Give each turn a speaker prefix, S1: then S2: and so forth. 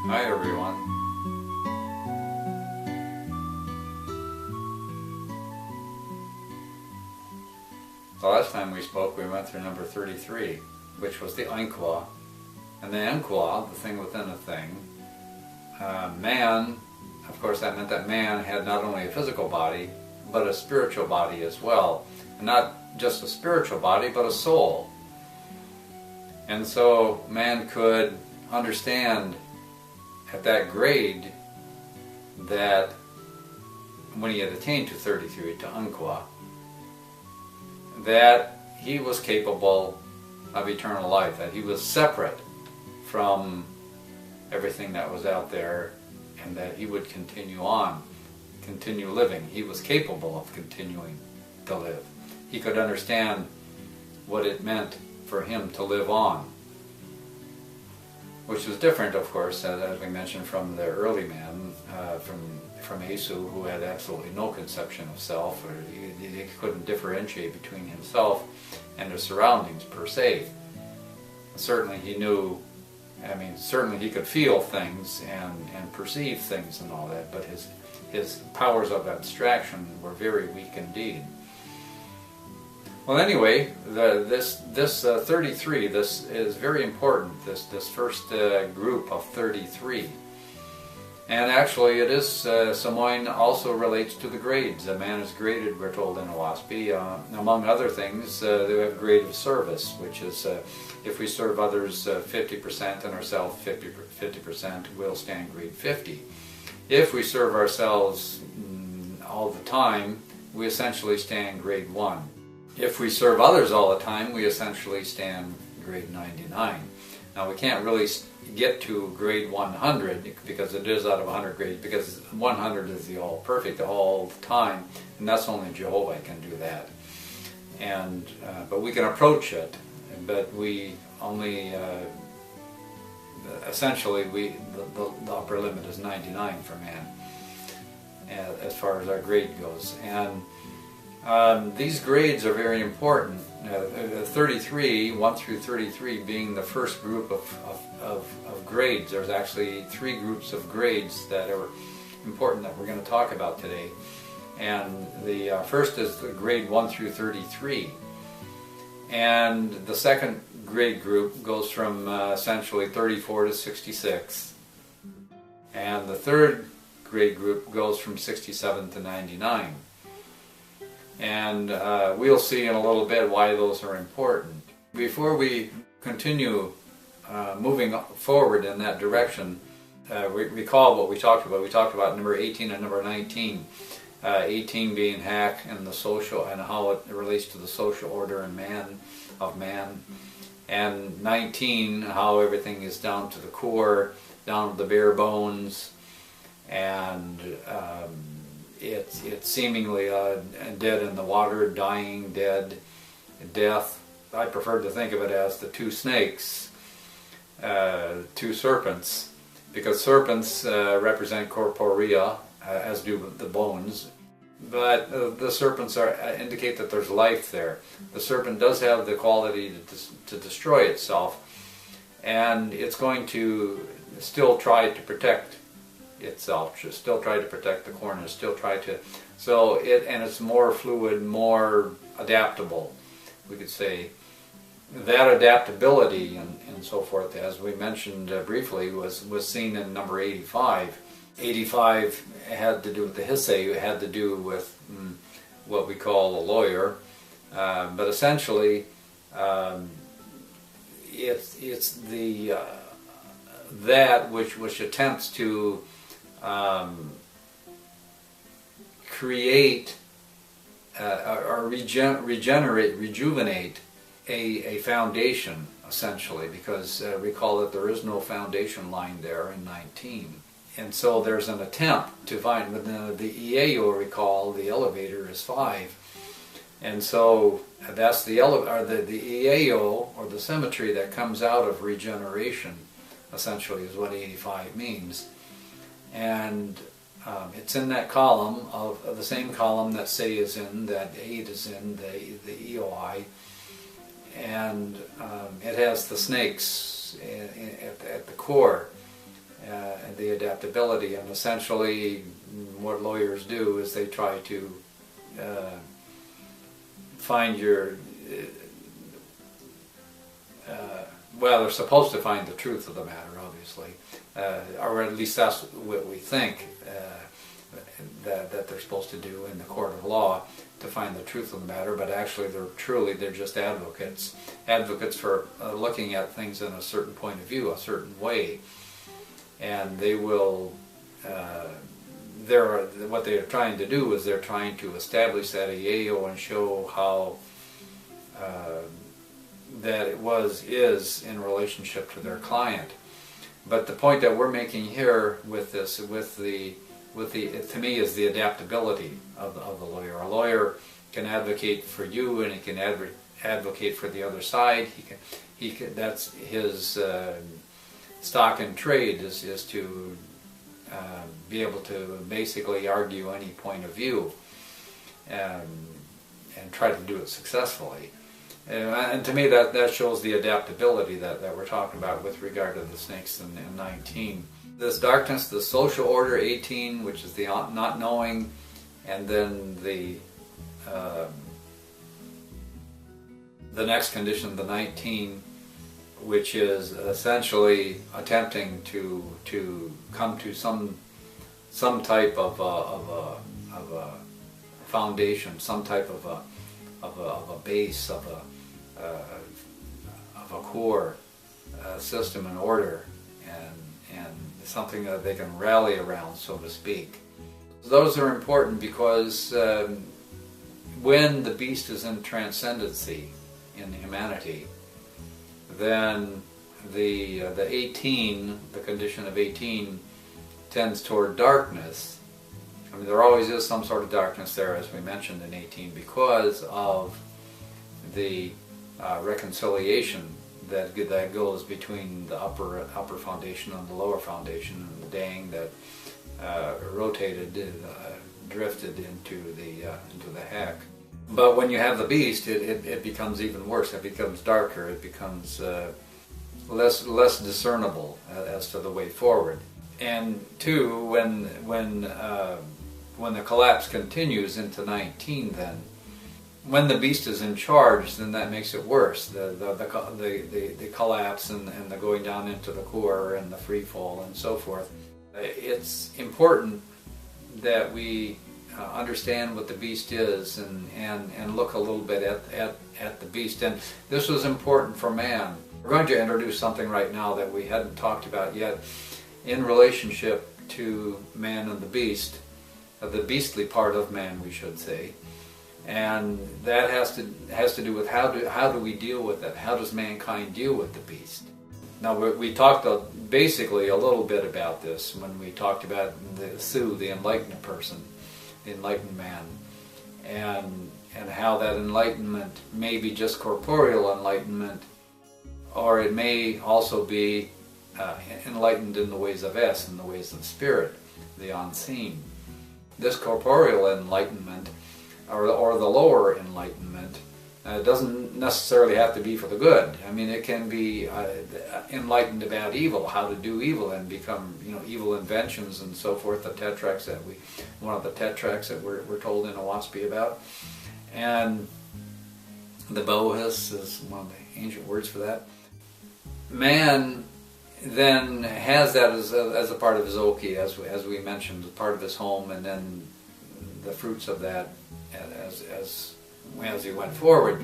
S1: Hi everyone. The last time we spoke we went through number 33, which was the Oahspe. And the Oahspe, the thing within a thing, man, of course that meant that man had not only a physical body, but a spiritual body as well. And not just a spiritual body, but a soul. And so man could understand at that grade that when he had attained to 33, to Oahspe, that he was capable of eternal life, that he was separate from everything that was out there, and that he would continue on, continue living. He was capable of continuing to live. He could understand what it meant for him to live on, which was different, of course, as we mentioned, from the early man, from Oahspe, who had absolutely no conception of self, or he couldn't differentiate between himself and his surroundings per se. Certainly he knew, certainly he could feel things and perceive things and all that, but his powers of abstraction were very weak indeed. Well, anyway, this 33, this is very important, this first group of 33. And actually it is, Samoin also relates to the grades. A man is graded, we're told in Oahspe. Among other things, they have grade of service, which is if we serve others 50% and ourselves 50%, we'll stand grade 50. If we serve ourselves all the time, we essentially stand grade 1. If we serve others all the time, we essentially stand grade 99. Now we can't really get to grade 100 because it is out of 100 grades, because 100 is the all perfect all the time, and that's only Jehovah can do that. And but we can approach it, but we only essentially the upper limit is 99 for man as far as our grade goes. And these grades are very important. 33, 1 through 33 being the first group of grades. There's actually 3 groups of grades that are important that we're going to talk about today. And the first is the grade 1 through 33. And the second grade group goes from essentially 34 to 66. And the third grade group goes from 67 to 99. And we'll see in a little bit why those are important. Before we continue moving forward in that direction, recall what we talked about. We talked about number 18 and number 19. 18 being hack and the social, and how it relates to the social order and man, and 19 how everything is down to the core, down to the bare bones, and it's seemingly dead in the water, dying, dead, death. I prefer to think of it as the 2 snakes, 2 serpents, because serpents represent corporea, as do the bones. But the serpents indicate that there's life there. The serpent does have the quality to destroy itself, and it's going to still try to protect itself, still try to protect the corners, still try to, and it's more fluid, more adaptable, we could say. That adaptability and so forth, as we mentioned briefly, was seen in number 85. 85 had to do with the Hisse, had to do with what we call a lawyer, but essentially it's the that which attempts to create or rejuvenate a foundation, essentially, because recall that there is no foundation line there in 19. And so there's an attempt to find, but the Ieo, recall, the elevator is 5. And so that's the Ieo, or the symmetry that comes out of regeneration, essentially, is what 85 means. And it's in that column, of the same column that Se is in, that 8 is in, the Eoi. And it has the snakes at the core. the adaptability. And essentially what lawyers do is they try to find your, well, they're supposed to find the truth of the matter, obviously, or at least that's what we think that they're supposed to do in the court of law, to find the truth of the matter. But actually they're just advocates for looking at things in a certain point of view, a certain way, and they will what they're trying to do is they're trying to establish that IAO and show how that it is in relationship to their client. But the point that we're making here with this, to me, is the adaptability of the lawyer. A lawyer can advocate for you, and he can advocate for the other side. He can. That's his stock in trade, is to be able to basically argue any point of view and try to do it successfully. And to me, that shows the adaptability that we're talking about with regard to the snakes in 19. This darkness, the social order, 18, which is the not knowing, and then the next condition, the 19, which is essentially attempting to come to some type of a foundation, some type of a base, of a core system and order, and something that they can rally around, so to speak. Those are important because when the beast is in transcendency in humanity, then the 18, the condition of 18, tends toward darkness. I mean, there always is some sort of darkness there, as we mentioned in 18, because of the reconciliation that goes between the upper foundation and the lower foundation, and the dang that drifted into the heck. But when you have the beast, it becomes even worse. It becomes darker. It becomes less discernible as to the way forward. And two, when the collapse continues into 19, then when the beast is in charge, then that makes it worse. The collapse and the going down into the core and the free fall and so forth. It's important that we understand what the beast is and look a little bit at the beast. And this was important for man. We're going to introduce something right now that we hadn't talked about yet in relationship to man and the beast, the beastly part of man, we should say. And that has to do with how do we deal with it? How does mankind deal with the beast? Now we talked basically a little bit about this when we talked about the enlightened person, the enlightened man, and how that enlightenment may be just corporeal enlightenment, or it may also be enlightened in the ways of S, in the ways of spirit, the unseen. This corporeal enlightenment, or the lower enlightenment, doesn't necessarily have to be for the good. I mean, it can be enlightened about evil, how to do evil and become, evil inventions and so forth. The tetracts one of the tetracts that we're told in Oahspe about, and the bohus is one of the ancient words for that. Man then has that as a part of his oki, as we mentioned, as part of his home, and then the fruits of that as he went forward.